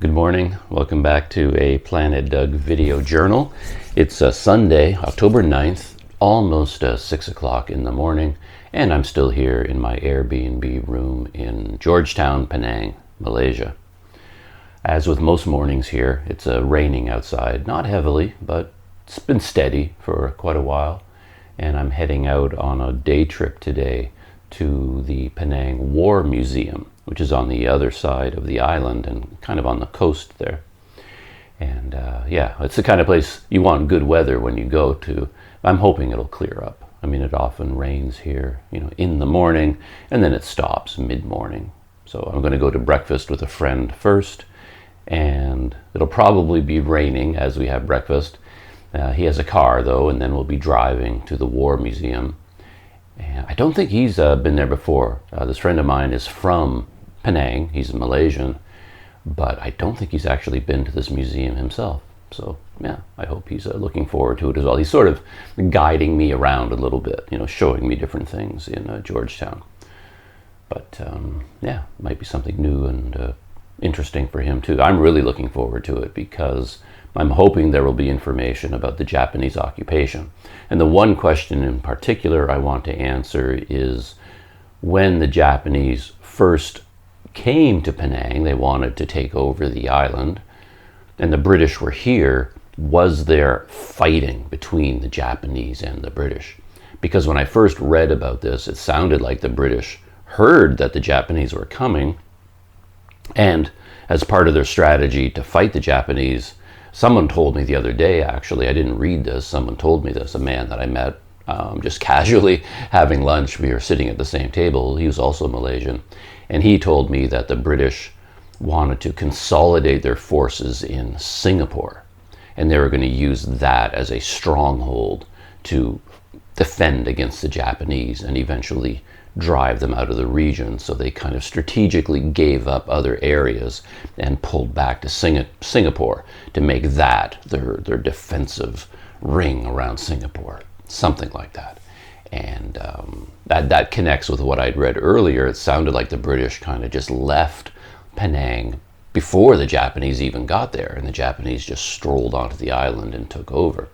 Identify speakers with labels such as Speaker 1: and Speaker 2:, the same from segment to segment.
Speaker 1: Good morning. Welcome back to a Planet Doug video journal. It's Sunday, October 9th, almost 6 o'clock in the morning, and I'm still here in my Airbnb room in Georgetown, Penang, Malaysia. As with most mornings here, it's raining outside, not heavily, but it's been steady for quite a while, and I'm heading out on a day trip today to the Penang War Museum, which is on the other side of the island and kind of on the coast there. And yeah, it's the kind of place you want good weather when you go to. I'm hoping it'll clear up. I mean, it often rains here, in the morning, and then it stops mid-morning. So I'm going to go to breakfast with a friend first, and it'll probably be raining as we have breakfast. He has a car, though, and then we'll be driving to the War Museum. And I don't think he's been there before. This friend of mine is from Penang. He's a Malaysian, but I don't think he's actually been to this museum himself. So yeah, I hope he's looking forward to it as well. He's sort of guiding me around a little bit, showing me different things in Georgetown. But yeah, might be something new and interesting for him too. I'm really looking forward to it because I'm hoping there will be information about the Japanese occupation. And the one question in particular I want to answer is when the Japanese first came to Penang, they wanted to take over the island, and the British were here, was there fighting between the Japanese and the British? Because when I first read about this, it sounded like the British heard that the Japanese were coming, and as part of their strategy to fight the Japanese, someone told me the other day, actually, I didn't read this, someone told me this, a man that I met just casually having lunch. We were sitting at the same table. He was also Malaysian. And he told me that the British wanted to consolidate their forces in Singapore. And they were going to use that as a stronghold to defend against the Japanese and eventually drive them out of the region. So they kind of strategically gave up other areas and pulled back to Singapore to make that their defensive ring around Singapore, something like that. And that connects with what I'd read earlier. It sounded like the British kind of just left Penang before the Japanese even got there, and the Japanese just strolled onto the island and took over.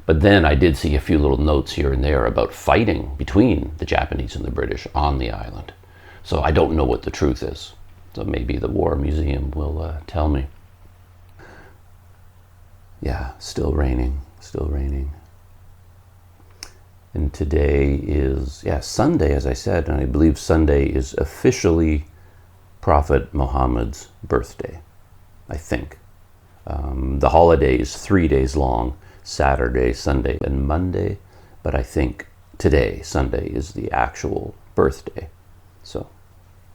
Speaker 1: But then I did see a few little notes here and there about fighting between the Japanese and the British on the island. So I don't know what the truth is. So maybe the War Museum will tell me. Yeah, still raining, still raining. And today is, Sunday, as I said, and I believe Sunday is officially Prophet Muhammad's birthday, I think. The holiday is 3 days long, Saturday, Sunday, and Monday, but I think today, Sunday, is the actual birthday. So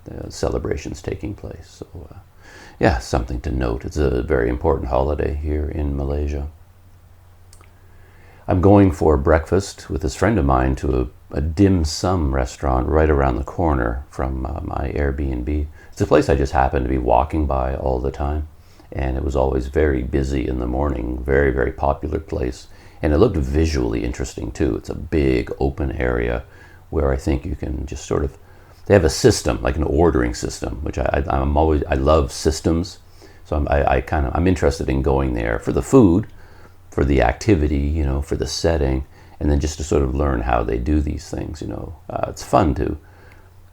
Speaker 1: the celebration's taking place. So yeah, something to note. It's a very important holiday here in Malaysia. I'm going for breakfast with this friend of mine to a dim sum restaurant right around the corner from my Airbnb. It's a place I just happen to be walking by all the time, and it was always very busy in the morning, very, very popular place. And it looked visually interesting too. It's a big open area where I think you can just sort of, they have a system, like an ordering system, which I love systems. So I'm interested in going there for the food, for the activity, for the setting, and then just to sort of learn how they do these things. It's fun to,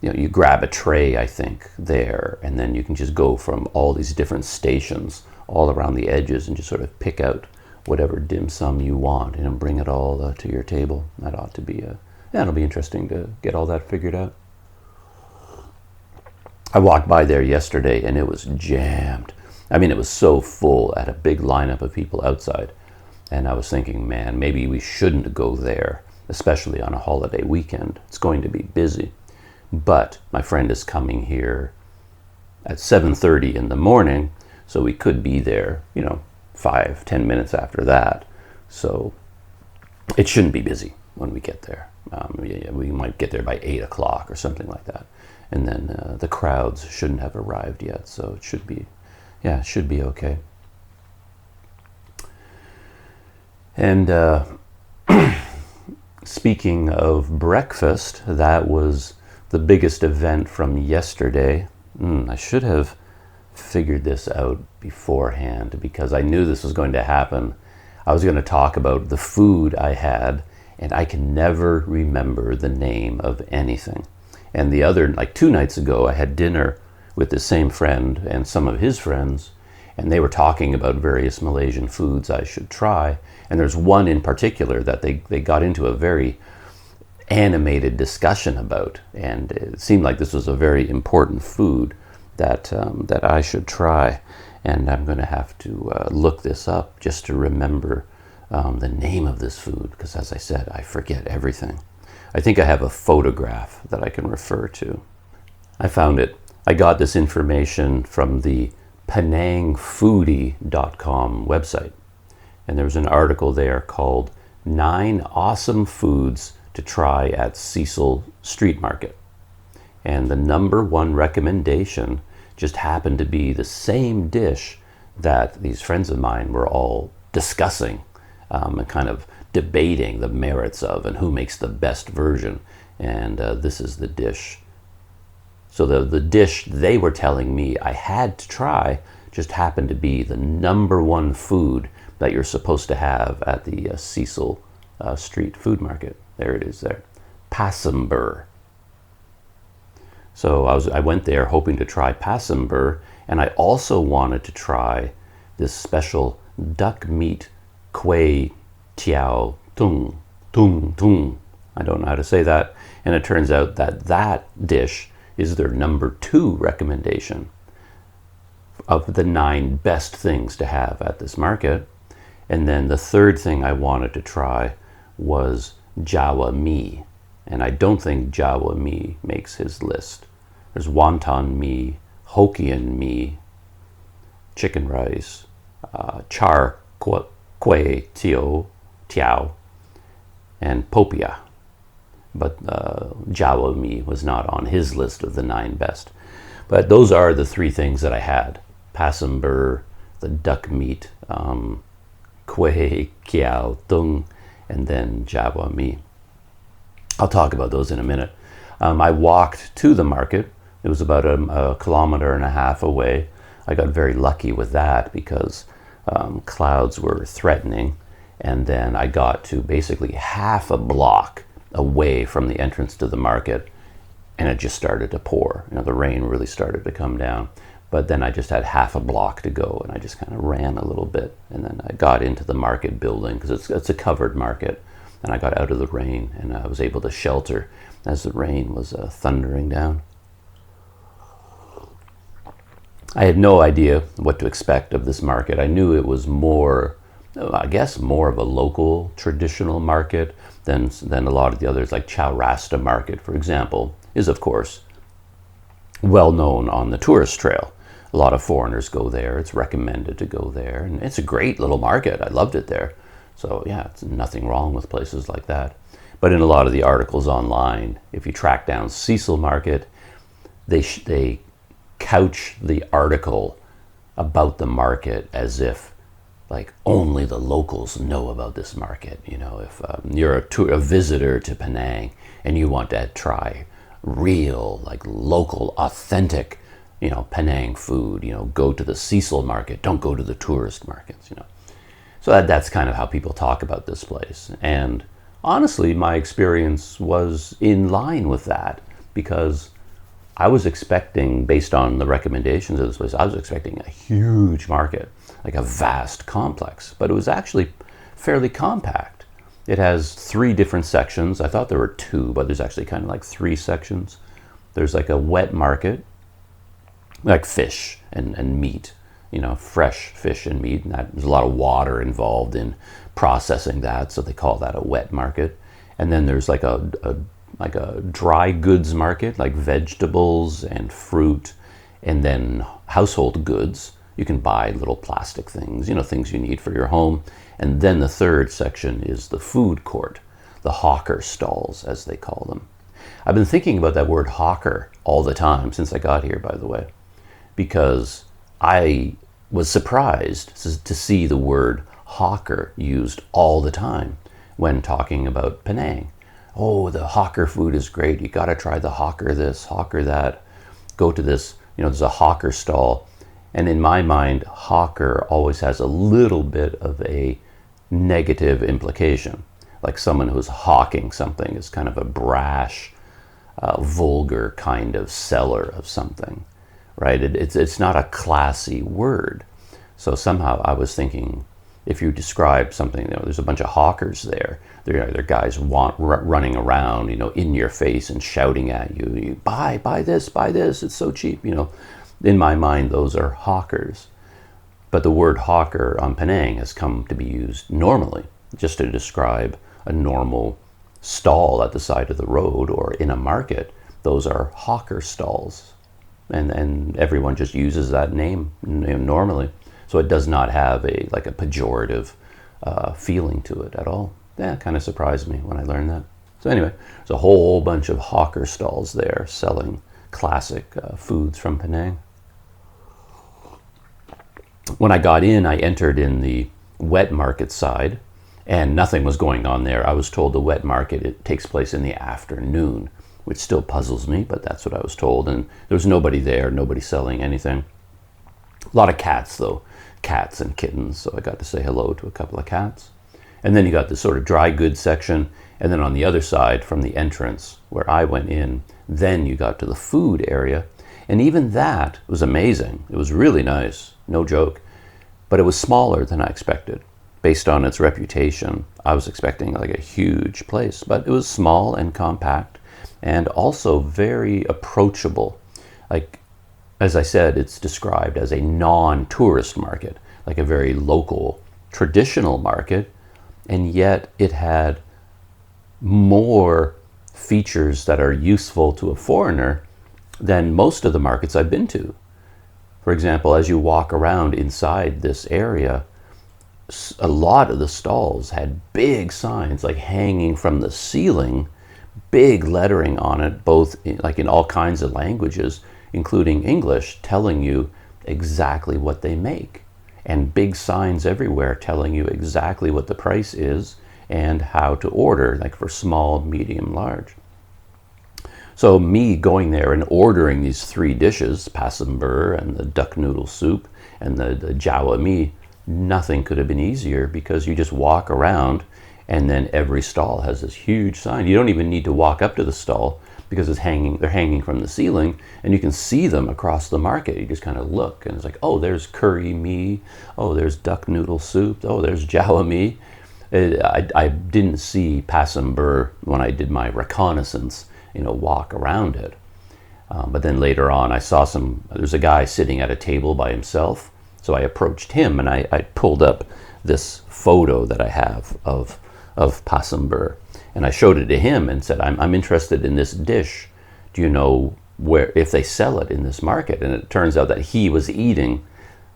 Speaker 1: you grab a tray, I think, there, and then you can just go from all these different stations all around the edges and just sort of pick out whatever dim sum you want and bring it all to your table. That ought to be, it'll be interesting to get all that figured out. I walked by there yesterday and it was jammed. I mean, it was so full, at a big lineup of people outside. And I was thinking, man, maybe we shouldn't go there, especially on a holiday weekend. It's going to be busy. But my friend is coming here at 7:30 in the morning, so we could be there, 5-10 minutes after that. So it shouldn't be busy when we get there. We might get there by 8 o'clock or something like that. And then the crowds shouldn't have arrived yet, so it should be, it should be okay. And speaking of breakfast, that was the biggest event from yesterday. I should have figured this out beforehand because I knew this was going to happen. I was going to talk about the food I had, and I can never remember the name of anything. And the other, like 2 nights ago, I had dinner with the same friend and some of his friends, and they were talking about various Malaysian foods I should try. And there's one in particular that they got into a very animated discussion about, and it seemed like this was a very important food that I should try. And I'm going to have to look this up just to remember the name of this food, because as I said, I forget everything. I think I have a photograph that I can refer to. I found it. I got this information from the penangfoodie.com website. And there was an article there called 9 Awesome Foods to Try at Cecil Street Market. And the number 1 recommendation just happened to be the same dish that these friends of mine were all discussing and kind of debating the merits of and who makes the best version. And this is the dish. So the dish they were telling me I had to try just happened to be the number 1 food that you're supposed to have at the Cecil Street Food Market. There it is there. Pasembur. So I went there hoping to try pasembur, and I also wanted to try this special duck meat kueh tiao tung. I don't know how to say that. And it turns out that dish is their number 2 recommendation of the 9 best things to have at this market. And then the third thing I wanted to try was Jawa mee. And I don't think Jawa mee makes his list. There's wonton mee, Hokkien mee, chicken rice, char kueh tiao, and popia. But Jawa mee was not on his list of the 9 best. But those are the 3 things that I had. Pasembur, the duck meat, kueh kiao tung, and then Jawa mee. I'll talk about those in a minute. I walked to the market. It was about a kilometer and a half away. I got very lucky with that because clouds were threatening. And then I got to basically half a block away from the entrance to the market, and it just started to pour. The rain really started to come down. But then I just had half a block to go, and I just kind of ran a little bit. And then I got into the market building because it's a covered market. And I got out of the rain, and I was able to shelter as the rain was thundering down. I had no idea what to expect of this market. I knew it was more of a local traditional market than a lot of the others, like Chaurasta Market, for example, is of course well known on the tourist trail. A lot of foreigners go there. It's recommended to go there, and it's a great little market. I loved it there. So yeah, it's nothing wrong with places like that. But in a lot of the articles online, if you track down Cecil Market, they couch the article about the market as if like only the locals know about this market. If you're a visitor to Penang and you want to try real, like local, authentic, Penang food, go to the Cecil Market. Don't go to the tourist markets, So that's kind of how people talk about this place. And honestly, my experience was in line with that because I was expecting, based on the recommendations of this place, I was expecting a huge market, like a vast complex, but it was actually fairly compact. It has 3 different sections. I thought there were 2, but there's actually kind of like 3 sections. There's like a wet market, like fish and meat, fresh fish and meat. And there's a lot of water involved in processing that, so they call that a wet market. And then there's like a dry goods market, like vegetables and fruit, and then household goods. You can buy little plastic things, things you need for your home. And then the third section is the food court, the hawker stalls, as they call them. I've been thinking about that word hawker all the time since I got here, by the way, because I was surprised to see the word hawker used all the time when talking about Penang. Oh, the hawker food is great. You got to try the hawker this, hawker that. Go to this, there's a hawker stall. And in my mind, hawker always has a little bit of a negative implication. Like someone who's hawking something is kind of a brash, vulgar kind of seller of something, right? It's not a classy word. So somehow I was thinking, if you describe something, there's a bunch of hawkers there. They're guys running around, in your face and shouting at you, buy this, it's so cheap, In my mind, those are hawkers. But the word hawker on Penang has come to be used normally, just to describe a normal stall at the side of the road or in a market. Those are hawker stalls. And everyone just uses that name normally. So it does not have a pejorative feeling to it at all. That kind of surprised me when I learned that. So anyway, there's a whole bunch of hawker stalls there selling classic foods from Penang. When I got in, I entered in the wet market side, and nothing was going on there. I was told the wet market, it takes place in the afternoon, which still puzzles me, but that's what I was told. And there was nobody there, nobody selling anything. A lot of cats, though. Cats and kittens, so I got to say hello to a couple of cats. And then you got this sort of dry goods section, and then on the other side from the entrance where I went in, then you got to the food area. And even that was amazing. It was really nice, no joke. But it was smaller than I expected. Based on its reputation, I was expecting like a huge place, but it was small and compact and also very approachable. Like, as I said, it's described as a non-tourist market, like a very local, traditional market, and yet it had more features that are useful to a foreigner than most of the markets I've been to. For example, as you walk around inside this area, a lot of the stalls had big signs like hanging from the ceiling, big lettering on it, both in all kinds of languages, including English, telling you exactly what they make, and big signs everywhere telling you exactly what the price is and how to order, like for small, medium, large. So me going there and ordering these 3 dishes, pasam bur and the duck noodle soup and the jawa mi, nothing could have been easier, because you just walk around and then every stall has this huge sign. You don't even need to walk up to the stall, because they're hanging from the ceiling and you can see them across the market. You just kind of look and it's like, oh, there's curry mee, oh, there's duck noodle soup, oh, there's jawa mee. I didn't see pasam bur when I did my reconnaissance, walk around it. But then later on I saw there's a guy sitting at a table by himself. So I approached him and I pulled up this photo that I have of pasam bur. And I showed it to him and said, I'm interested in this dish. Do you know if they sell it in this market? And it turns out that he and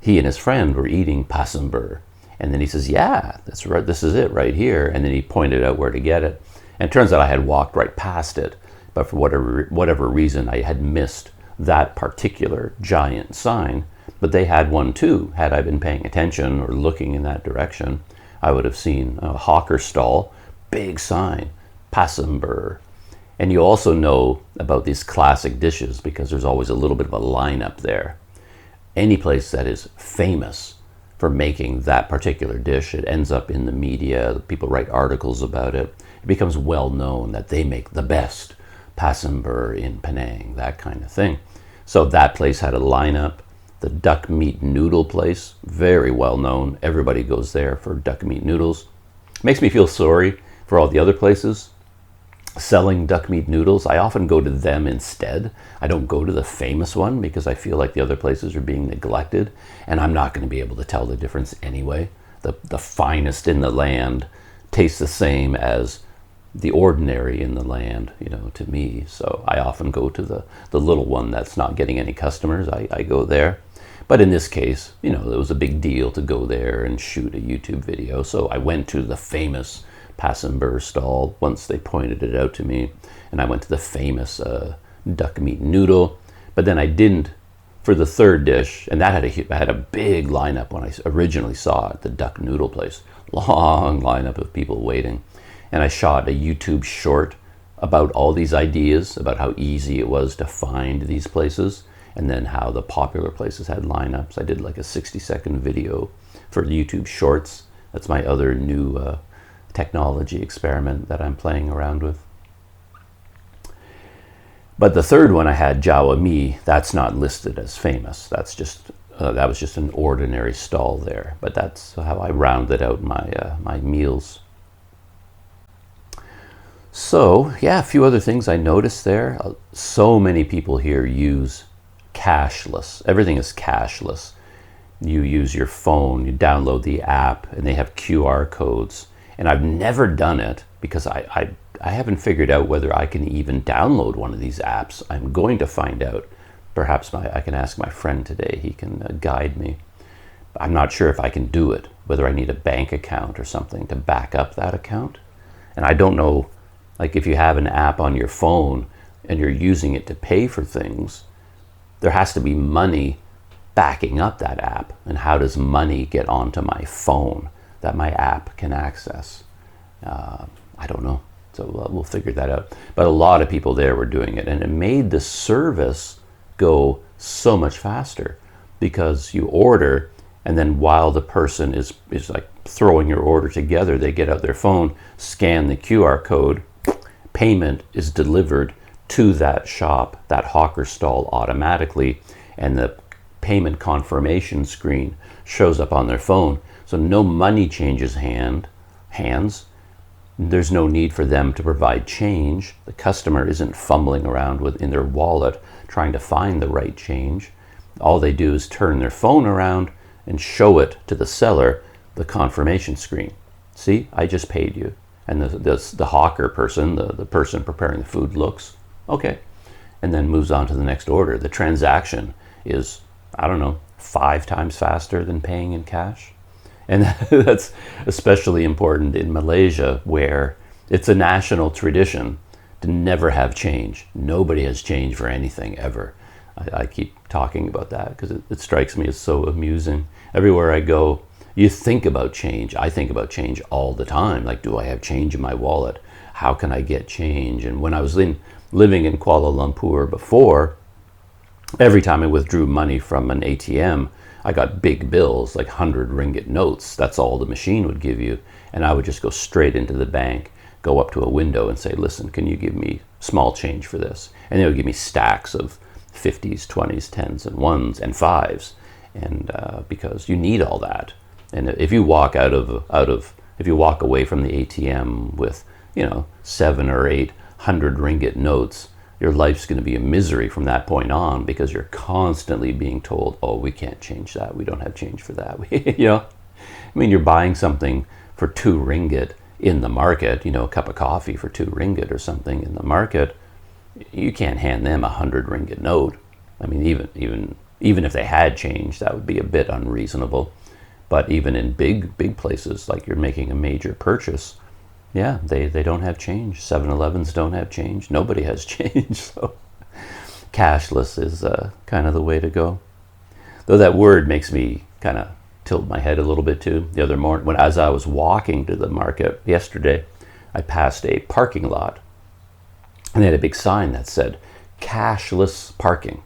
Speaker 1: his friend were eating pasam bur. And then he says, yeah, that's right, this is it right here. And then he pointed out where to get it. And it turns out I had walked right past it, but for whatever reason, I had missed that particular giant sign. But they had one too. Had I been paying attention or looking in that direction, I would have seen a hawker stall, big sign, pasam bur. And you also know about these classic dishes because there's always a little bit of a lineup there. Any place that is famous for making that particular dish, it ends up in the media, people write articles about it. It becomes well known that they make the best pasam bur in Penang, that kind of thing. So that place had a lineup. The duck meat noodle place, very well known. Everybody goes there for duck meat noodles. Makes me feel sorry for all the other places selling duck meat noodles. I often go to them instead. I don't go to the famous one because I feel like the other places are being neglected, and I'm not going to be able to tell the difference anyway. The finest in the land tastes the same as the ordinary in the land, to me. So I often go to the little one that's not getting any customers. I go there. But in this case, it was a big deal to go there and shoot a YouTube video. So I went to the famous pasam bur stall once they pointed it out to me. And I went to the famous duck meat noodle. But then I didn't for the third dish. And that had a big lineup when I originally saw it, the duck noodle place. Long lineup of people waiting. And I shot a YouTube short about all these ideas, about how easy it was to find these places. and then how the popular places had lineups. I did like a 60-second video for YouTube Shorts. That's my other new technology experiment that I'm playing around with. But the third one I had, Jawa Mi, that's not listed as famous. That's just that was just an ordinary stall there. But that's how I rounded out my my meals. So yeah, a few other things I noticed there. So many people here use cashless. Everything is cashless. You use your phone, you download the app, and they have QR codes. And I've never done it because I haven't figured out whether I can even download one of these apps. I'm going to find out. Perhaps I can ask my friend today. He can guide me. I'm not sure if I can do it, whether I need a bank account or something to back up that account. And I don't know, like if you have an app on your phone and you're using it to pay for things, there has to be money backing up that app. And how does money get onto my phone that my app can access? I don't know. So we'll figure that out. But a lot of people there were doing it, and it made the service go so much faster because you order, and then while the person is like throwing your order together, they get out their phone, scan the QR code, payment is delivered to that shop, that hawker stall automatically, and the payment confirmation screen shows up on their phone. So no money changes hands. There's no need for them to provide change. The customer isn't fumbling around in their wallet trying to find the right change. All they do is turn their phone around and show it to the seller, the confirmation screen. See, I just paid you. And the hawker person, the person preparing the food looks, okay, and then moves on to the next order. The transaction is, I don't know, 5 times faster than paying in cash. And that's especially important in Malaysia, where it's a national tradition to never have change. Nobody has change for anything ever. I keep talking about that because it strikes me as so amusing. Everywhere I go, you think about change. I think about change all the time. Like, do I have change in my wallet? How can I get change? And when I was living in Kuala Lumpur before, every time I withdrew money from an ATM, I got big bills, like 100 ringgit notes. That's all the machine would give you. And I would just go straight into the bank, go up to a window and say, listen, can you give me small change for this? And they would give me stacks of 50s, 20s, 10s, and 1s, and 5s. And because you need all that. And if you walk if you walk away from the ATM with, 7 or 8 100 ringgit notes, your life's going to be a misery from that point on, because you're constantly being told, oh, we can't change that. We don't have change for that. I mean, you're buying something for 2 ringgit in the market, a cup of coffee for 2 ringgit or something in the market. You can't hand them a 100 ringgit note. I mean, even if they had change, that would be a bit unreasonable. But even in big places, like you're making a major purchase, yeah, they don't have change. 7-Elevens don't have change. Nobody has change. So cashless is kind of the way to go. Though that word makes me kind of tilt my head a little bit too. The other morning, as I was walking to the market yesterday, I passed a parking lot, and they had a big sign that said cashless parking.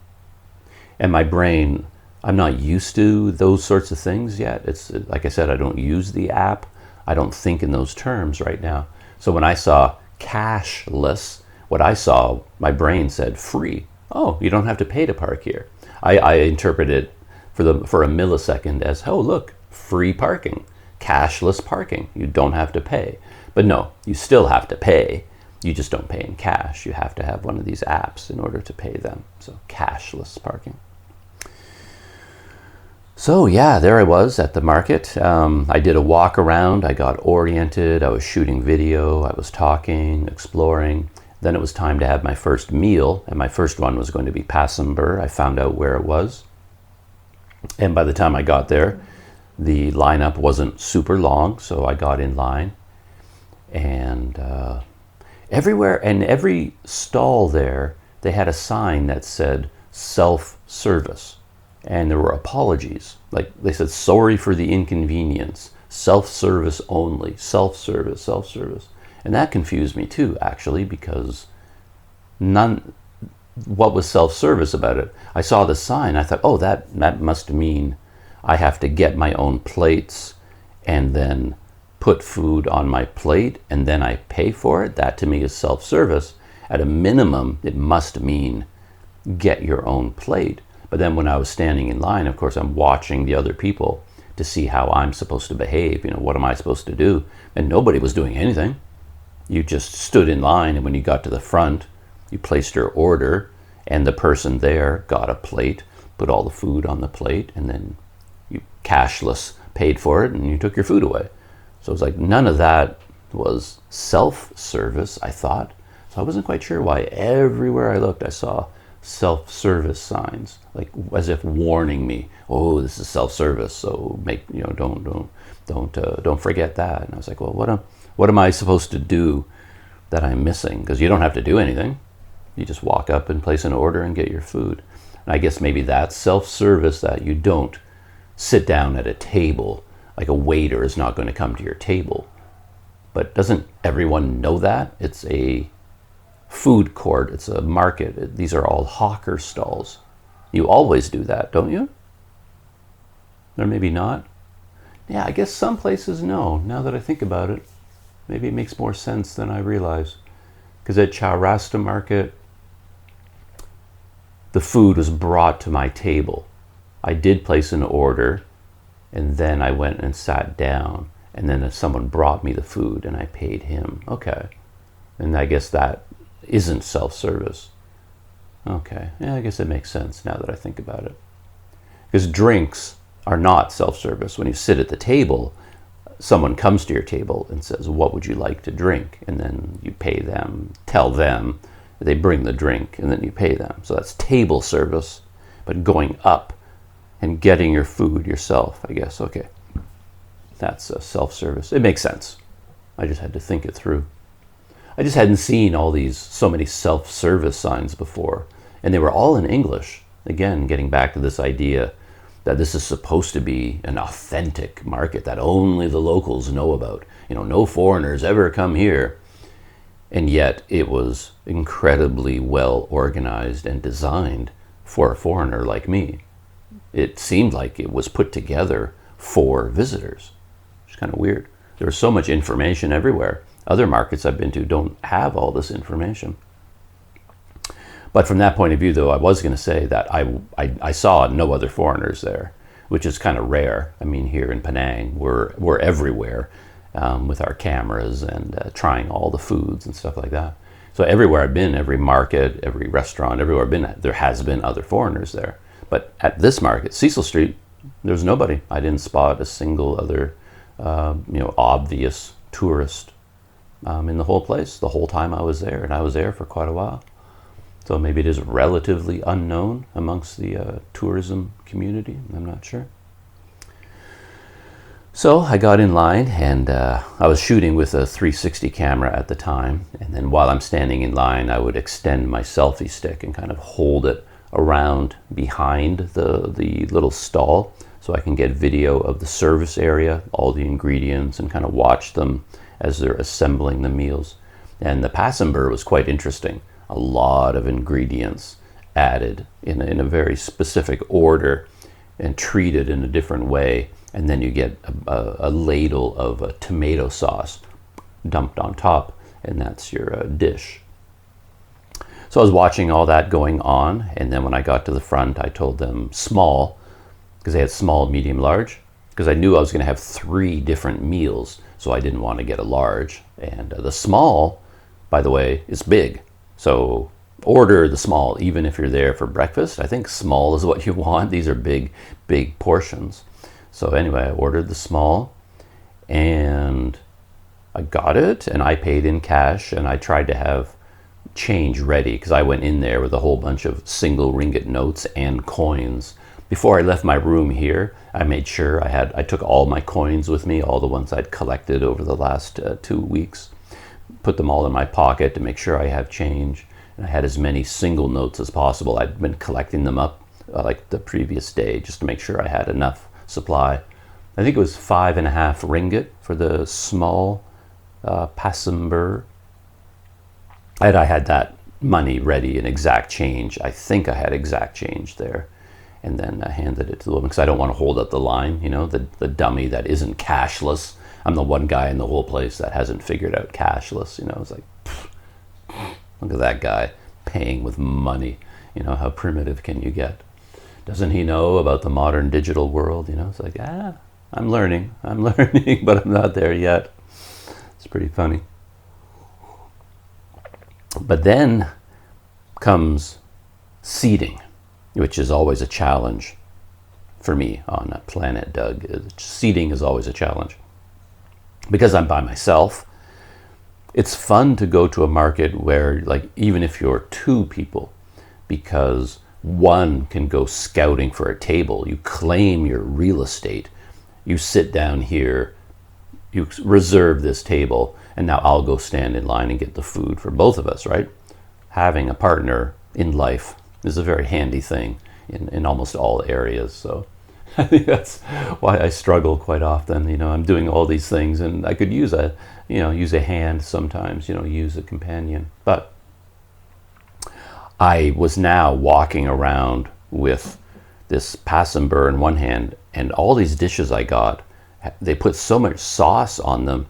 Speaker 1: And my brain, I'm not used to those sorts of things yet. It's like I said, I don't use the app. I don't think in those terms right now. So when I saw cashless, what I saw, my brain said free. Oh, you don't have to pay to park here. I interpreted it for a millisecond as, oh, look, free parking, cashless parking. You don't have to pay. But no, you still have to pay. You just don't pay in cash. You have to have one of these apps in order to pay them. So cashless parking. So yeah, there I was at the market. I did a walk around. I got oriented. I was shooting video. I was talking, exploring. Then it was time to have my first meal, and my first one was going to be Pasember. I found out where it was. And by the time I got there, the lineup wasn't super long, so I got in line. And everywhere, and every stall there, they had a sign that said self-service. And there were apologies. Like they said, sorry for the inconvenience, self-service only, self-service, self-service. And that confused me too, actually, because what was self-service about it? I saw the sign. I thought, oh, that must mean I have to get my own plates and then put food on my plate and then I pay for it. That to me is self-service. At a minimum, it must mean get your own plate. But then when I was standing in line, of course, I'm watching the other people to see how I'm supposed to behave. You know, what am I supposed to do? And nobody was doing anything. You just stood in line, and when you got to the front, you placed your order, and the person there got a plate, put all the food on the plate, and then you cashless paid for it, and you took your food away. So it was like none of that was self-service, I thought. So I wasn't quite sure why everywhere I looked, I saw self-service signs, like as if warning me, oh, this is self-service, so don't forget that. And I was like, well, what am I supposed to do that I'm missing? Because you don't have to do anything. You just walk up and place an order and get your food. And I guess maybe that's self-service, that you don't sit down at a table. Like a waiter is not going to come to your table. But doesn't everyone know that? It's a food court, it's a market. These are all hawker stalls. You always do that, don't you? Or maybe not. Yeah, I guess some places no. Now that I think about it, maybe it makes more sense than I realize. Because at Cashless Market, the food was brought to my table. I did place an order, and then I went and sat down, and then someone brought me the food, and I paid him. Okay. And I guess that isn't self-service. Okay, yeah, I guess it makes sense now that I think about it. Because drinks are not self-service. When you sit at the table, someone comes to your table and says, what would you like to drink? And then you pay them, tell them, they bring the drink, and then you pay them. So that's table service, but going up and getting your food yourself, I guess, okay. That's self-service. It makes sense. I just had to think it through. I just hadn't seen so many self-service signs before, and they were all in English. Again, getting back to this idea that this is supposed to be an authentic market that only the locals know about. You know, no foreigners ever come here. And yet it was incredibly well organized and designed for a foreigner like me. It seemed like it was put together for visitors. It's kind of weird. There was so much information everywhere. Other markets I've been to don't have all this information. But from that point of view, though, I was going to say that I saw no other foreigners there, which is kind of rare. I mean, here in Penang, we're everywhere with our cameras and trying all the foods and stuff like that. So everywhere I've been, every market, every restaurant, everywhere I've been, there has been other foreigners there. But at this market, Cecil Street, there's nobody. I didn't spot a single other, obvious tourist in the whole place the whole time I was there, and I was there for quite a while. So maybe it is relatively unknown amongst the tourism community. I'm not sure. So I got in line, and I was shooting with a 360 camera at the time. And then while I'm standing in line, I would extend my selfie stick and kind of hold it around behind the little stall so I can get video of the service area, all the ingredients, and kind of watch them as they're assembling the meals. And the passamber was quite interesting. A lot of ingredients added in a very specific order and treated in a different way. And then you get a ladle of tomato sauce dumped on top, and that's your dish. So I was watching all that going on, and then when I got to the front, I told them small, because they had small, medium, large, because I knew I was going to have 3 different meals, so I didn't want to get a large. And the small, by the way, is big. So order the small, even if you're there for breakfast. I think small is what you want. These are big, big portions. So anyway, I ordered the small, and I got it, and I paid in cash, and I tried to have change ready, because I went in there with a whole bunch of single ringgit notes and coins. Before I left my room here, I made sure I took all my coins with me, all the ones I'd collected over the last 2 weeks, put them all in my pocket to make sure I have change. And I had as many single notes as possible. I'd been collecting them up like the previous day just to make sure I had enough supply. I think it was 5.5 ringgit for the small passamber. And I had that money ready and exact change. I think I had exact change there. And then I handed it to the woman because I don't want to hold up the line, you know, the dummy that isn't cashless. I'm the one guy in the whole place that hasn't figured out cashless, you know. It's like, look at that guy paying with money. You know, how primitive can you get? Doesn't he know about the modern digital world? You know, it's like, I'm learning, but I'm not there yet. It's pretty funny. But then comes seating, which is always a challenge for me on a Planet Doug. Seating is always a challenge. Because I'm by myself, it's fun to go to a market where, like, even if you're two people, because one can go scouting for a table, you claim your real estate, you sit down here, you reserve this table, and now I'll go stand in line and get the food for both of us, right? Having a partner in life is a very handy thing in almost all areas. So I think that's why I struggle quite often. You know, I'm doing all these things and I could use a hand sometimes, you know, use a companion. But I was now walking around with this passember in one hand, and all these dishes I got, they put so much sauce on them.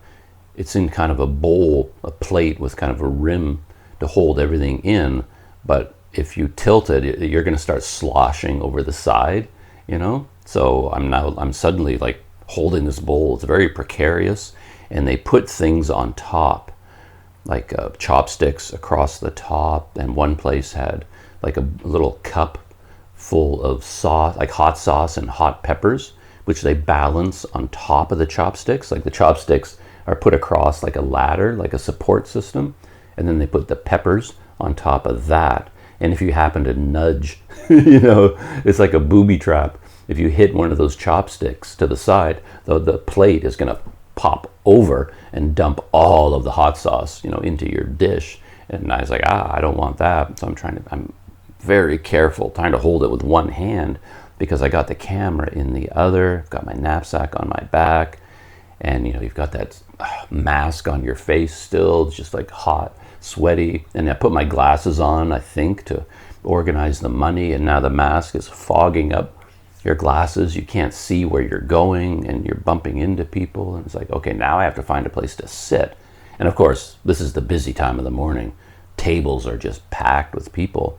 Speaker 1: It's in kind of a bowl, a plate with kind of a rim to hold everything in. But if you tilt it, you're going to start sloshing over the side, you know? So I'm suddenly like holding this bowl. It's very precarious. And they put things on top, like chopsticks across the top. And one place had like a little cup full of sauce, like hot sauce and hot peppers, which they balance on top of the chopsticks. Like the chopsticks are put across like a ladder, like a support system. And then they put the peppers on top of that. And if you happen to nudge, you know, it's like a booby trap. If you hit one of those chopsticks to the side, the plate is going to pop over and dump all of the hot sauce, you know, into your dish. And I was like, I don't want that. So I'm very careful, trying to hold it with one hand because I got the camera in the other, got my knapsack on my back, and, you know, you've got that mask on your face still. It's just like hot, sweaty. And I put my glasses on, I think, to organize the money. And now the mask is fogging up your glasses. You can't see where you're going and you're bumping into people. And it's like, okay, now I have to find a place to sit. And of course, this is the busy time of the morning. Tables are just packed with people.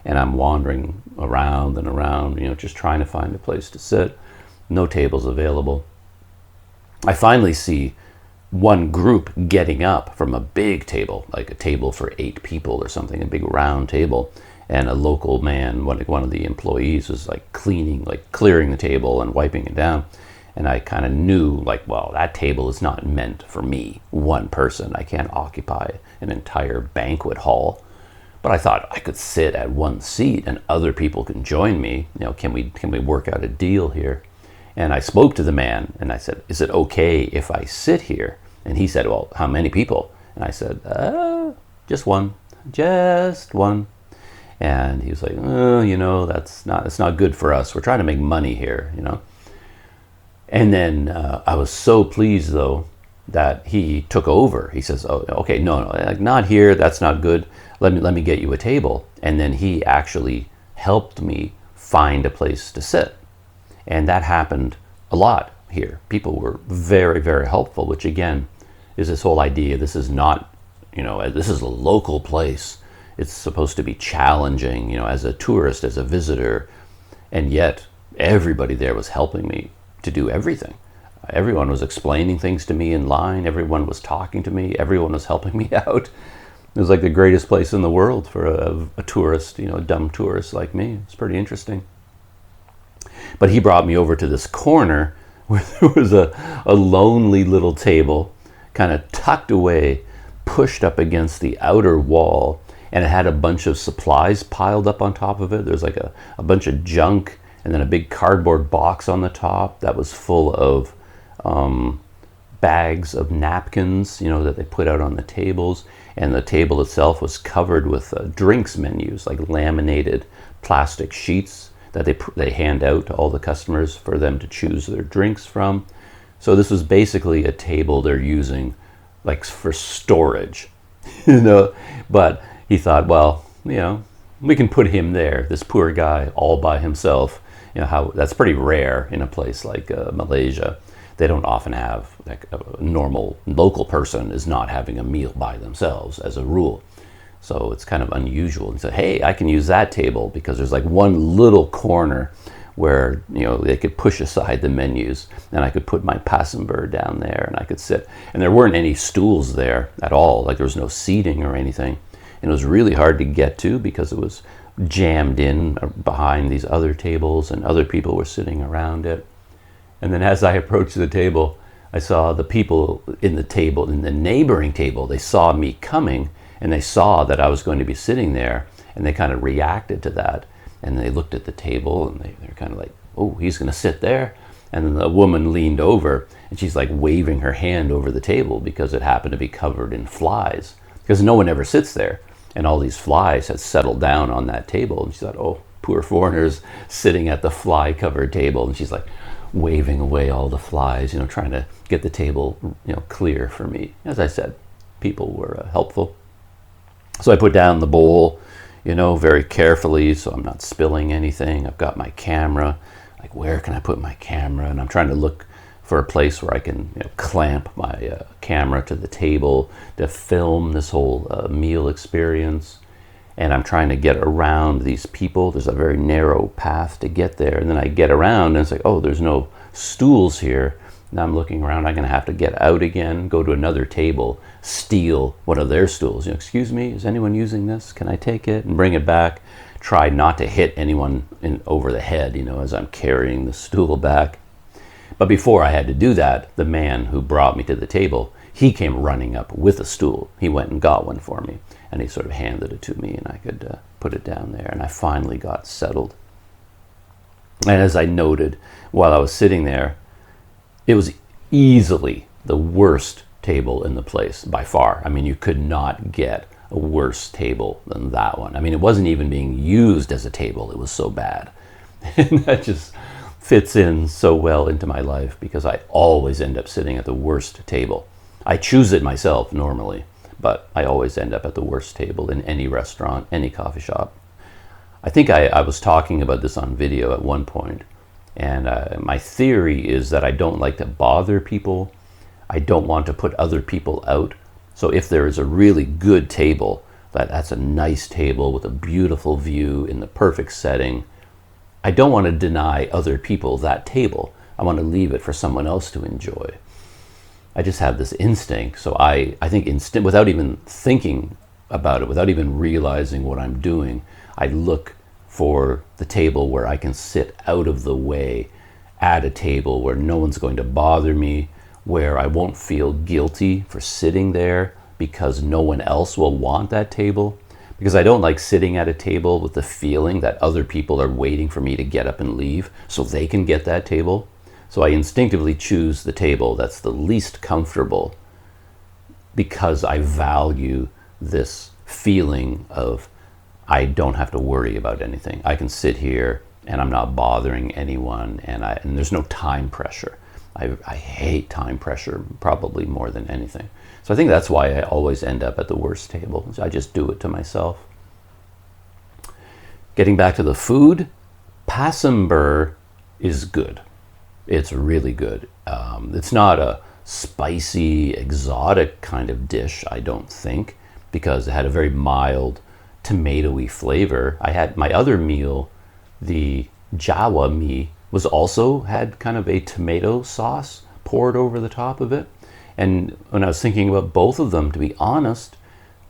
Speaker 1: And I'm wandering around and around, you know, just trying to find a place to sit. No tables available. I finally see one group getting up from a big table, like a table for 8 people or something, a big round table. And a local man, one of the employees, was like clearing the table and wiping it down. And I kind of knew, like, well, that table is not meant for me, one person. I can't occupy an entire banquet hall. But I thought I could sit at one seat and other people can join me. You know, can we work out a deal here? And I spoke to the man and I said, is it okay if I sit here? And he said, well, how many people? And I said, just one. And he was like, oh, you know, it's not good for us. We're trying to make money here, you know. And then I was so pleased, though, that he took over. He says, oh, okay, no, like, not here. That's not good. Let me get you a table. And then he actually helped me find a place to sit. And that happened a lot here. People were very, very helpful, which again is this whole idea. This is not, you know, this is a local place. It's supposed to be challenging, you know, as a tourist, as a visitor. And yet everybody there was helping me to do everything. Everyone was explaining things to me in line. Everyone was talking to me. Everyone was helping me out. It was like the greatest place in the world for a tourist, you know, a dumb tourist like me. It's pretty interesting. But he brought me over to this corner where there was a lonely little table kind of tucked away, pushed up against the outer wall, and it had a bunch of supplies piled up on top of it. There's like a bunch of junk and then a big cardboard box on the top that was full of bags of napkins, you know, that they put out on the tables. And the table itself was covered with drinks menus, like laminated plastic sheets that they hand out to all the customers for them to choose their drinks from. So this was basically a table they're using like for storage, you know, but he thought, well, we can put him there, this poor guy all by himself. How that's pretty rare in a place like Malaysia. They don't often have, like, a normal local person is not having a meal by themselves as a rule. So it's kind of unusual. And said, hey, I can use that table because there's like one little corner where they could push aside the menus, and I could put my passenger down there and I could sit. And there weren't any stools there at all. Like, there was no seating or anything. And it was really hard to get to because it was jammed in behind these other tables and other people were sitting around it. And then as I approached the table, I saw the people in the neighboring table, they saw me coming and they saw that I was going to be sitting there, and they kind of reacted to that. And they looked at the table and they're kind of like, oh, he's going to sit there. And then the woman leaned over and she's like waving her hand over the table because it happened to be covered in flies, because no one ever sits there. And all these flies had settled down on that table. And she thought, oh, poor foreigners sitting at the fly-covered table. And she's like waving away all the flies, trying to get the table, clear for me. As I said, people were helpful. So I put down the bowl, very carefully so I'm not spilling anything. I've got my camera. Like, where can I put my camera? And I'm trying to look for a place where I can clamp my camera to the table to film this whole meal experience. And I'm trying to get around these people. There's a very narrow path to get there. And then I get around and it's like, oh, there's no stools here. Now I'm looking around, I'm going to have to get out again, go to another table, steal one of their stools. Excuse me, is anyone using this? Can I take it? And bring it back. Try not to hit anyone over the head, as I'm carrying the stool back. But before I had to do that, the man who brought me to the table, he came running up with a stool. He went and got one for me, and he sort of handed it to me, and I could put it down there, and I finally got settled. And as I noted while I was sitting there, it was easily the worst table in the place by far. I mean, you could not get a worse table than that one. I mean, it wasn't even being used as a table. It was so bad. And that just fits in so well into my life because I always end up sitting at the worst table. I choose it myself normally, but I always end up at the worst table in any restaurant, any coffee shop. I think I was talking about this on video at one point. And my theory is that I don't like to bother people. I don't want to put other people out. So if there is a really good table, that's a nice table with a beautiful view in the perfect setting, I don't want to deny other people that table. I want to leave it for someone else to enjoy. I just have this instinct. So I think without even thinking about it, without even realizing what I'm doing, I look for the table where I can sit out of the way at a table where no one's going to bother me, where I won't feel guilty for sitting there because no one else will want that table. Because I don't like sitting at a table with the feeling that other people are waiting for me to get up and leave so they can get that table. So I instinctively choose the table that's the least comfortable because I value this feeling of I don't have to worry about anything. I can sit here and I'm not bothering anyone, and there's no time pressure. I hate time pressure probably more than anything. So I think that's why I always end up at the worst table. I just do it to myself. Getting back to the food, passenger is good. It's really good. It's not a spicy, exotic kind of dish, I don't think, because it had a very mild tomatoey flavor. I had my other meal, the Jawa mee, was also had kind of a tomato sauce poured over the top of it. And when I was thinking about both of them, to be honest,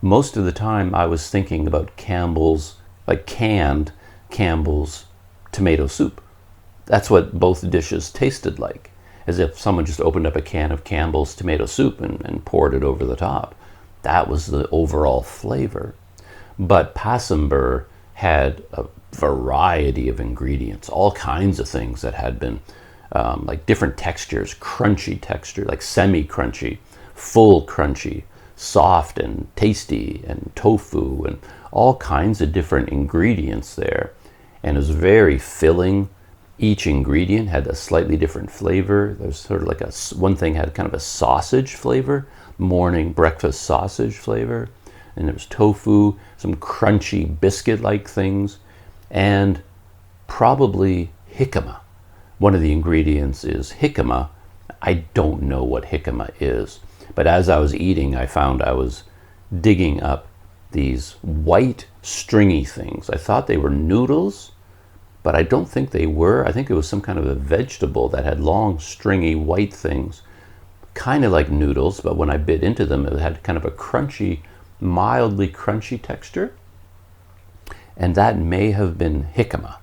Speaker 1: most of the time I was thinking about Campbell's, like canned Campbell's tomato soup. That's what both dishes tasted like, as if someone just opened up a can of Campbell's tomato soup and poured it over the top. That was the overall flavor. But passenger had a variety of ingredients, all kinds of things that had been like different textures, crunchy texture, like semi-crunchy, full crunchy, soft and tasty, and tofu, and all kinds of different ingredients there. And it was very filling. Each ingredient had a slightly different flavor. There's sort of like one thing had kind of a sausage flavor, morning breakfast sausage flavor. and there was tofu, some crunchy biscuit-like things, and probably jicama. One of the ingredients is jicama. I don't know what jicama is, but as I was eating, I found I was digging up these white stringy things. I thought they were noodles, but I don't think they were. I think it was some kind of a vegetable that had long stringy white things, kind of like noodles, but when I bit into them, it had kind of a crunchy, mildly crunchy texture. And that may have been jicama.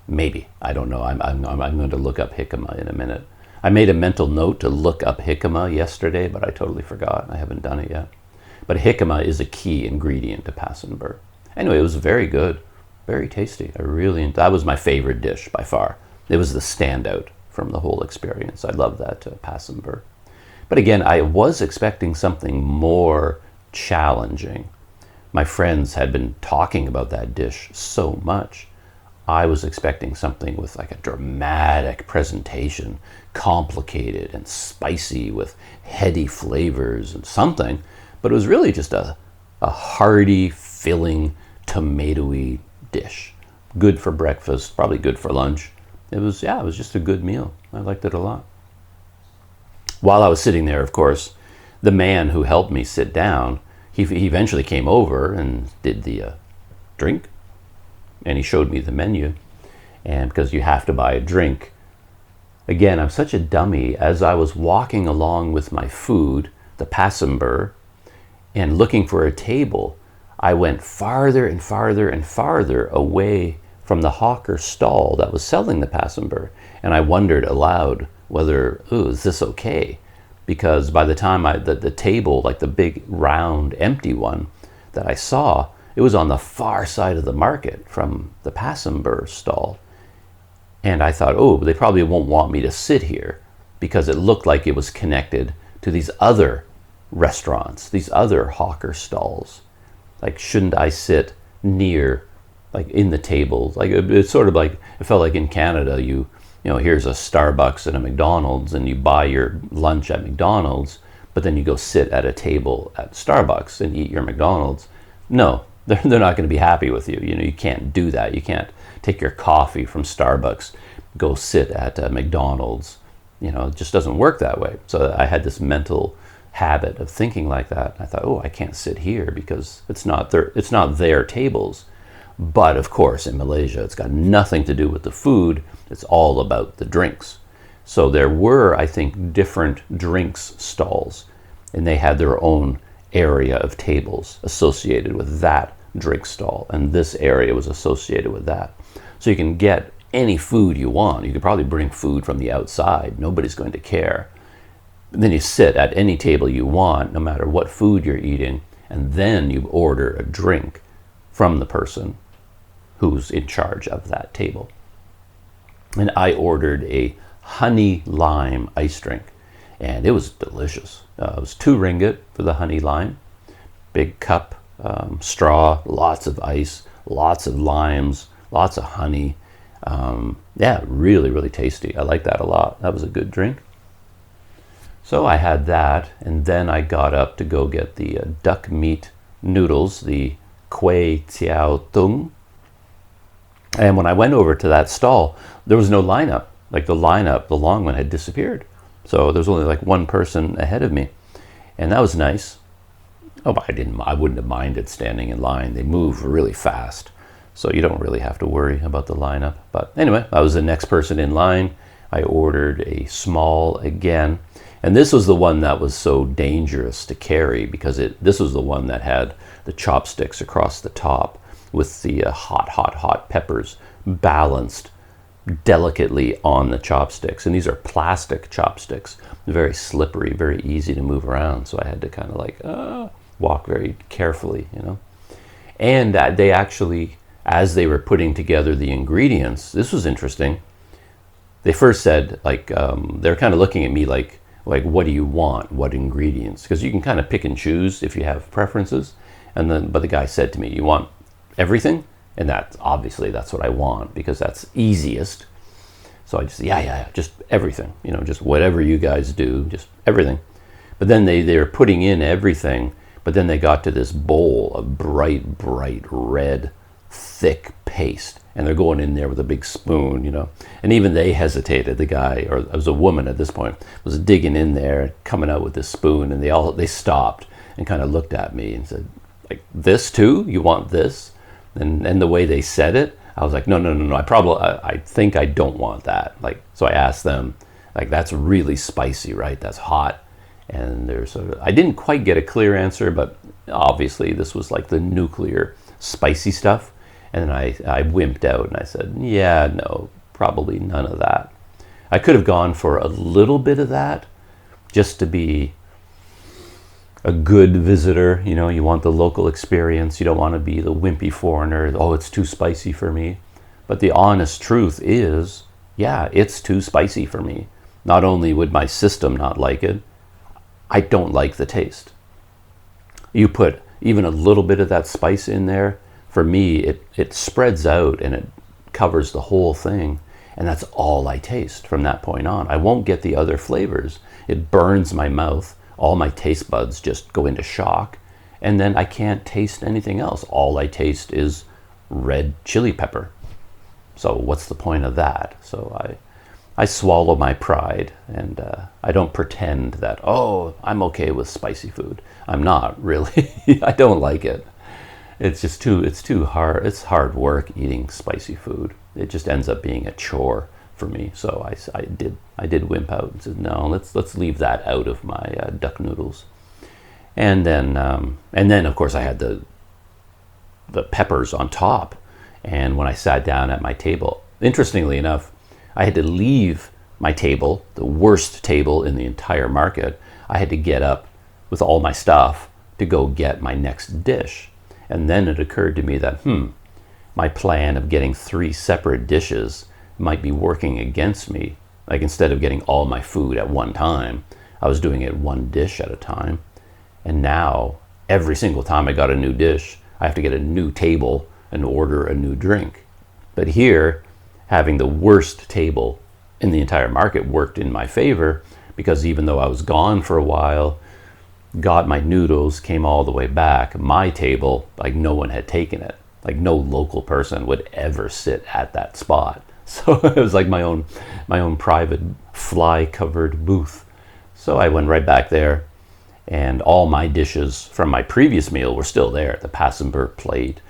Speaker 1: Maybe. I don't know. I'm going to look up jicama in a minute. I made a mental note to look up jicama yesterday, but I totally forgot. I haven't done it yet. But jicama is a key ingredient to passenber. Anyway, it was very good. Very tasty. That was my favorite dish by far. It was the standout from the whole experience. I love that passenber. But again, I was expecting something more challenging. My friends had been talking about that dish so much. I was expecting something with like a dramatic presentation, complicated and spicy with heady flavors and something. But it was really just a hearty, filling, tomatoey dish. Good for breakfast, probably good for lunch. It was just a good meal. I liked it a lot. While I was sitting there, of course, the man who helped me sit down, he eventually came over and did the drink, and he showed me the menu. And because you have to buy a drink. Again, I'm such a dummy. As I was walking along with my food, the passenber, and looking for a table, I went farther and farther and farther away from the hawker stall that was selling the passenber. And I wondered aloud whether, is this okay? Because by the time the table, like the big round empty one that I saw, it was on the far side of the market from the passenber stall. And I thought, they probably won't want me to sit here because it looked like it was connected to these other restaurants, these other hawker stalls. Like, shouldn't I sit near, like in the tables? Like it's sort of like, it felt like in Canada, you know, here's a Starbucks and a McDonald's, and you buy your lunch at McDonald's, but then you go sit at a table at Starbucks and eat your McDonald's. No, they're not going to be happy with you. You know, you can't do that. You can't take your coffee from Starbucks, go sit at McDonald's. You know, it just doesn't work that way. So I had this mental habit of thinking like that. I thought, I can't sit here because it's not their tables. But of course, in Malaysia, it's got nothing to do with the food. It's all about the drinks. So there were, I think, different drinks stalls, and they had their own area of tables associated with that drink stall, and this area was associated with that. So you can get any food you want. You could probably bring food from the outside. Nobody's going to care. And then you sit at any table you want, no matter what food you're eating, and then you order a drink from the person who's in charge of that table. And I ordered a honey lime ice drink, and it was delicious. It was 2 ringgit for the honey lime, big cup, straw, lots of ice, lots of limes, lots of honey. Really, really tasty. I like that a lot. That was a good drink. So I had that, and then I got up to go get the duck meat noodles, the kway teow tung. And when I went over to that stall, there was no lineup. Like the long one had disappeared. So there was only like one person ahead of me, and that was nice. But I wouldn't have minded standing in line. They move really fast, so you don't really have to worry about the lineup. But anyway, I was the next person in line. I ordered a small again, and this was the one that was so dangerous to carry because this was the one that had the chopsticks across the top with the hot peppers balanced delicately on the chopsticks. And these are plastic chopsticks, very slippery, very easy to move around. So I had to kind of like walk very carefully, you know. And they actually, as they were putting together the ingredients, this was interesting. They first said, like, they're kind of looking at me like, what do you want? What ingredients? Because you can kind of pick and choose if you have preferences. But the guy said to me, you want everything? And that's what I want because that's easiest. So I just, just everything, just whatever you guys do, just everything. But then they were putting in everything, but But then they got to this bowl of bright, bright red, thick paste. And they're going in there with a big spoon, you know. And even they hesitated. The guy, or it was a woman at this point, was digging in there, coming out with this spoon. And they stopped and kind of looked at me and said, like, this too? You want this? And the way they said it, I was like, no. I think I don't want that. Like, so I asked them, like, that's really spicy, right? That's hot. And I didn't quite get a clear answer, but obviously this was like the nuclear spicy stuff. And then I wimped out and I said, yeah, no, probably none of that. I could have gone for a little bit of that just to be a good visitor. You know, you want the local experience. You don't want to be the wimpy foreigner. Oh, it's too spicy for me. But the honest truth is, yeah, it's too spicy for me. Not only would my system not like it, I don't like the taste. You put even a little bit of that spice in there, for me, it spreads out and it covers the whole thing. And that's all I taste from that point on. I won't get the other flavors. It burns my mouth. All my taste buds just go into shock. And then I can't taste anything else. All I taste is red chili pepper. So what's the point of that? So I swallow my pride, and I don't pretend that, oh, I'm okay with spicy food. I'm not, really. I don't like it. It's just it's too hard. It's hard work eating spicy food. It just ends up being a chore for me. So I did wimp out and said, no, let's leave that out of my duck noodles. And then of course I had the peppers on top. And when I sat down at my table, interestingly enough, I had to leave my table, the worst table in the entire market. I had to get up with all my stuff to go get my next dish. And then it occurred to me that, my plan of getting 3 separate dishes might be working against me. Like, instead of getting all my food at one time, I was doing it one dish at a time. And now, every single time I got a new dish, I have to get a new table and order a new drink. But here, having the worst table in the entire market worked in my favor, because even though I was gone for a while, got my noodles, came all the way back, my table, like, no one had taken it. Like, no local person would ever sit at that spot. So it was like my own private fly-covered booth. So I went right back there, and all my dishes from my previous meal were still there. The passenger plate,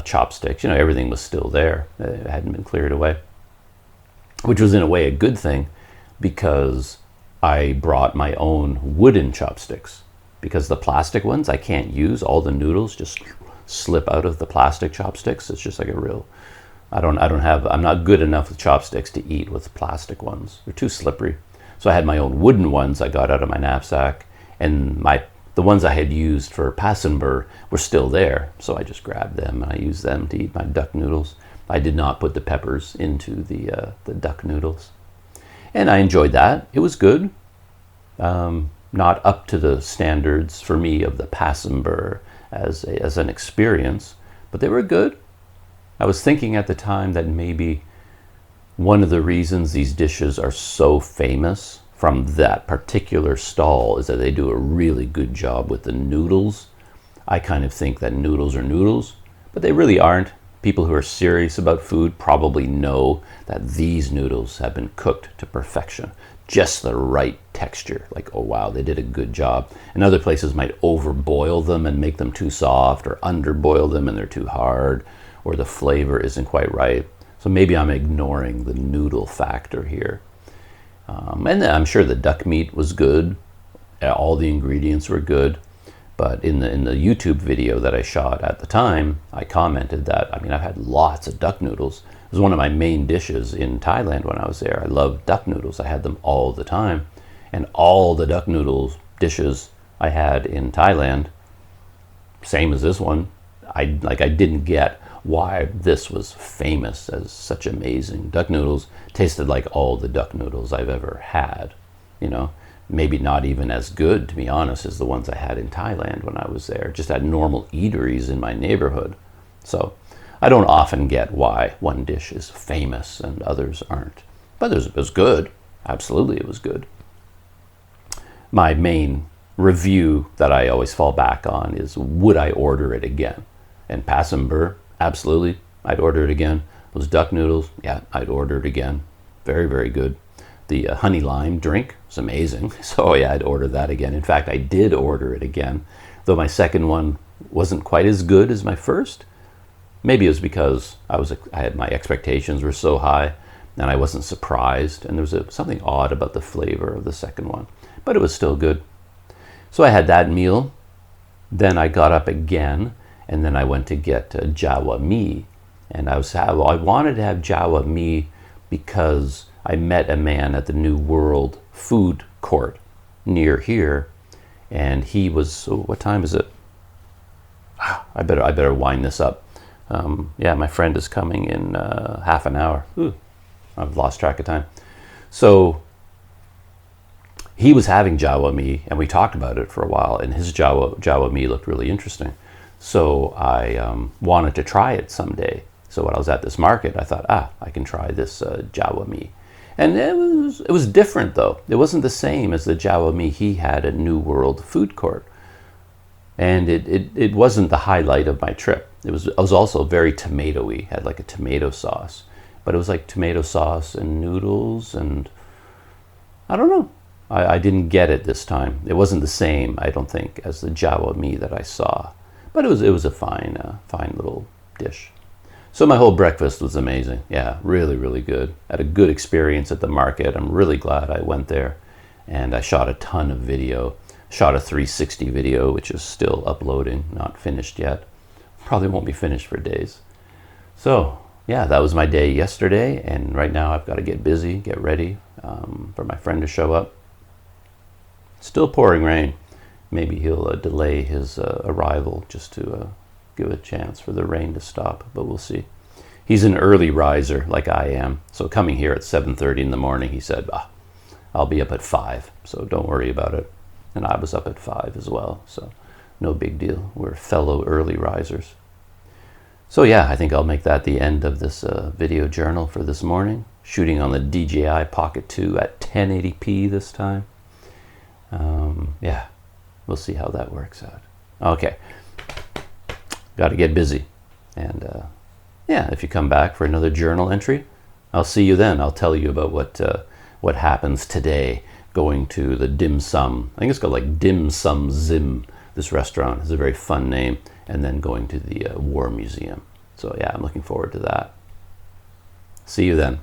Speaker 1: chopsticks, everything was still there. It hadn't been cleared away, which was in a way a good thing, because I brought my own wooden chopsticks, because the plastic ones I can't use. All the noodles just slip out of the plastic chopsticks. It's just like a real, I'm not good enough with chopsticks to eat with plastic ones. They're too slippery. So I had my own wooden ones I got out of my knapsack, and the ones I had used for passenger were still there. So I just grabbed them and I used them to eat my duck noodles. I did not put the peppers into the duck noodles. And I enjoyed that. It was good. Not up to the standards for me of the passenger as an experience, but they were good. I was thinking at the time that maybe one of the reasons these dishes are so famous from that particular stall is that they do a really good job with the noodles. I kind of think that noodles are noodles, but they really aren't. People who are serious about food probably know that these noodles have been cooked to perfection. Just the right texture. Like, oh wow, they did a good job. And other places might overboil them and make them too soft, or underboil them and they're too hard, or the flavor isn't quite right. So maybe I'm ignoring the noodle factor here. And then I'm sure the duck meat was good. All the ingredients were good. But in the YouTube video that I shot at the time, I commented that, I've had lots of duck noodles. It was one of my main dishes in Thailand when I was there. I loved duck noodles. I had them all the time. And all the duck noodles dishes I had in Thailand, same as this one, I didn't get why this was famous as such amazing duck noodles. Tasted like all the duck noodles I've ever had, Maybe not even as good, to be honest, as the ones I had in Thailand when I was there, just at normal eateries in my neighborhood. So I don't often get why one dish is famous and others aren't. But it was good. Absolutely, it was good. My main review that I always fall back on is, would I order it again? And Passenber, absolutely, I'd order it again. Those duck noodles, yeah, I'd order it again. Very, very good. The honey lime drink was amazing. So yeah, I'd order that again. In fact, I did order it again, though my second one wasn't quite as good as my first. Maybe it was because my expectations were so high and I wasn't surprised, and there was something odd about the flavor of the second one, but it was still good. So I had that meal, then I got up again, and then I went to get Jawa mee, and I wanted to have Jawa mee because I met a man at the New World food court near here, and he was, what time is it? I better wind this up. Yeah, my friend is coming in half an hour. Ooh, I've lost track of time. So he was having Jawa mee, and we talked about it for a while, and his Jawa mee looked really interesting. So I wanted to try it someday. So when I was at this market, I thought, I can try this Jawa mee. And it was different, though. It wasn't the same as the Jawa mee he had at New World Food Court. And it wasn't the highlight of my trip. It was also very tomatoey, had like a tomato sauce. But it was like tomato sauce and noodles, and I don't know. I didn't get it this time. It wasn't the same, I don't think, as the Jawa mee that I saw. But it was a fine little dish. So my whole breakfast was amazing. Yeah, really, really good. Had a good experience at the market. I'm really glad I went there. And I shot a ton of video. Shot a 360 video, which is still uploading, not finished yet. Probably won't be finished for days. So yeah, that was my day yesterday, and right now I've got to get busy, get ready for my friend to show up. Still pouring rain. Maybe he'll delay his arrival just to give a chance for the rain to stop, but we'll see. He's an early riser like I am, so coming here at 7:30 in the morning, he said, I'll be up at 5, so don't worry about it. And I was up at 5 as well, so no big deal. We're fellow early risers. So yeah, I think I'll make that the end of this video journal for this morning. Shooting on the DJI Pocket 2 at 1080p this time. Yeah, we'll see how that works out. Okay, got to get busy. And yeah, if you come back for another journal entry, I'll see you then. I'll tell you about what happens today. Going to the dim sum, I think it's called like Dim Sum Zim. This restaurant has a very fun name. And then going to the War Museum. So yeah, I'm looking forward to that. See you then.